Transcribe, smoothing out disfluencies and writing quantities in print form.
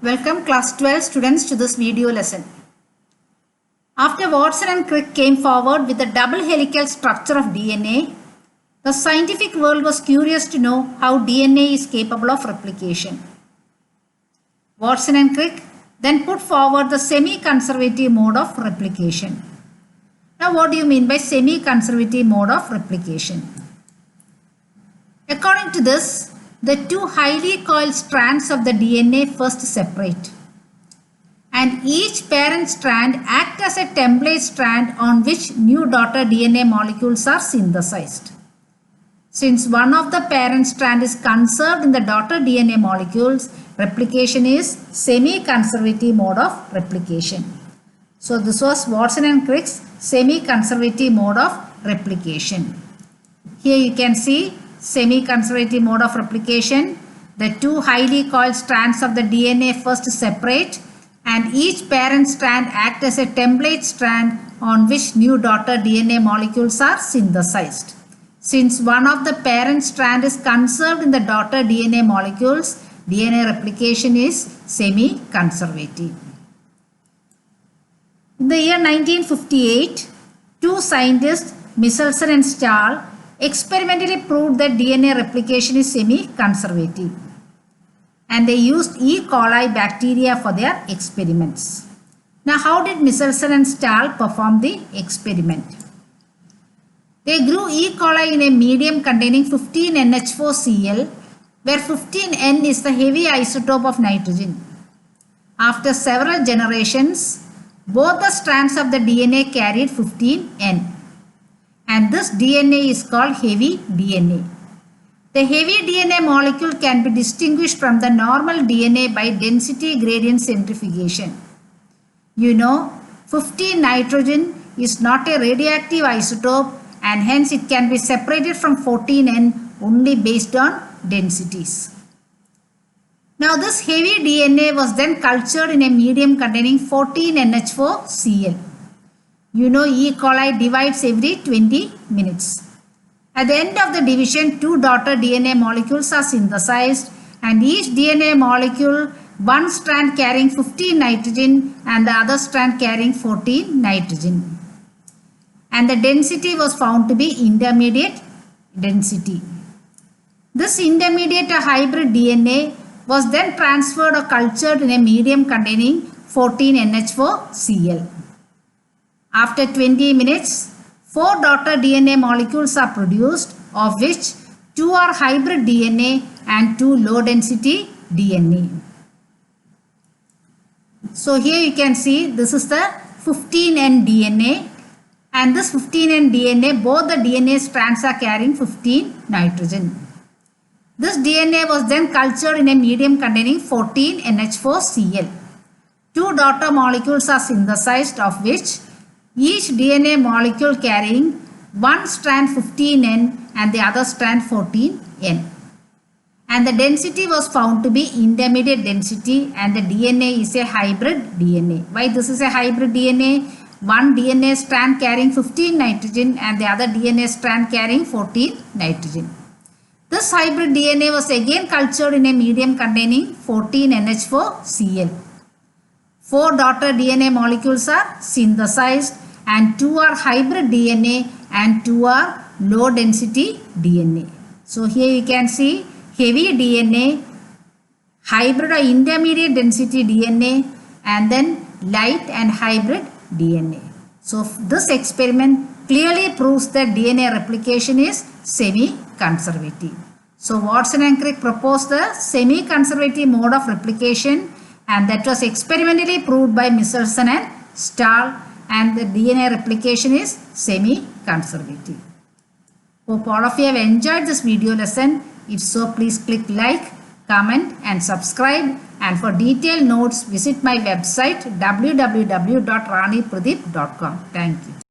Welcome class 12 students to this video lesson. After Watson and Crick came forward with the double helical structure of DNA, the scientific world was curious to know how DNA is capable of replication. Watson and Crick then put forward the semi-conservative mode of replication. Now what do you mean by semi-conservative mode of replication? According to this, the two highly coiled strands of the DNA first separate, and each parent strand acts as a template strand on which new daughter DNA molecules are synthesized. Since one of the parent strand is conserved in the daughter DNA molecules, replication is semi-conservative mode of replication. So this was Watson and Crick's semi-conservative mode of replication. Here you can see semi-conservative mode of replication. The two highly coiled strands of the DNA first separate, and each parent strand acts as a template strand on which new daughter DNA molecules are synthesized. Since one of the parent strand is conserved in the daughter DNA molecules, DNA replication is semi-conservative. In the year 1958, two scientists, Michelson and Stahl, experimentally proved that DNA replication is semi-conservative, and they used E. coli bacteria for their experiments. Now how did Michelson and Stahl perform the experiment? They grew E. coli in a medium containing 15NH4Cl, where 15N is the heavy isotope of nitrogen. After several generations, both the strands of the DNA carried 15N. And this DNA is called heavy DNA. The heavy DNA molecule can be distinguished from the normal DNA by density gradient centrifugation. You know, 15 nitrogen is not a radioactive isotope, and hence it can be separated from 14N only based on densities. Now this heavy DNA was then cultured in a medium containing 14NH4Cl. You know, E. coli divides every 20 minutes. At the end of the division, two daughter DNA molecules are synthesized, and each DNA molecule, one strand carrying 15 nitrogen and the other strand carrying 14 nitrogen. And the density was found to be intermediate density. This intermediate or hybrid DNA was then transferred or cultured in a medium containing 14NH4Cl. After 20 minutes, 4 daughter DNA molecules are produced, of which 2 are hybrid DNA and 2 low density DNA. So here you can see this is the 15N DNA, and this 15N DNA, both the DNA strands are carrying 15 nitrogen. This DNA was then cultured in a medium containing 14NH4Cl. 2 daughter molecules are synthesized, of which each DNA molecule carrying one strand 15N and the other strand 14N. And the density was found to be intermediate density, and the DNA is a hybrid DNA. Why this is a hybrid DNA? One DNA strand carrying 15 nitrogen and the other DNA strand carrying 14 nitrogen. This hybrid DNA was again cultured in a medium containing 14NH4Cl. 4 daughter DNA molecules are synthesized, and 2 are hybrid DNA and 2 are low density DNA. So here you can see heavy DNA, hybrid or intermediate density DNA, and then light and hybrid DNA. So this experiment clearly proves that DNA replication is semi-conservative. So Watson and Crick proposed the semi-conservative mode of replication, and that was experimentally proved by Michelson and Stahl, and the DNA replication is semi-conservative. Hope all of you have enjoyed this video lesson. If so, please click like, comment and subscribe, and for detailed notes visit my website www.ranipradeep.com. Thank you.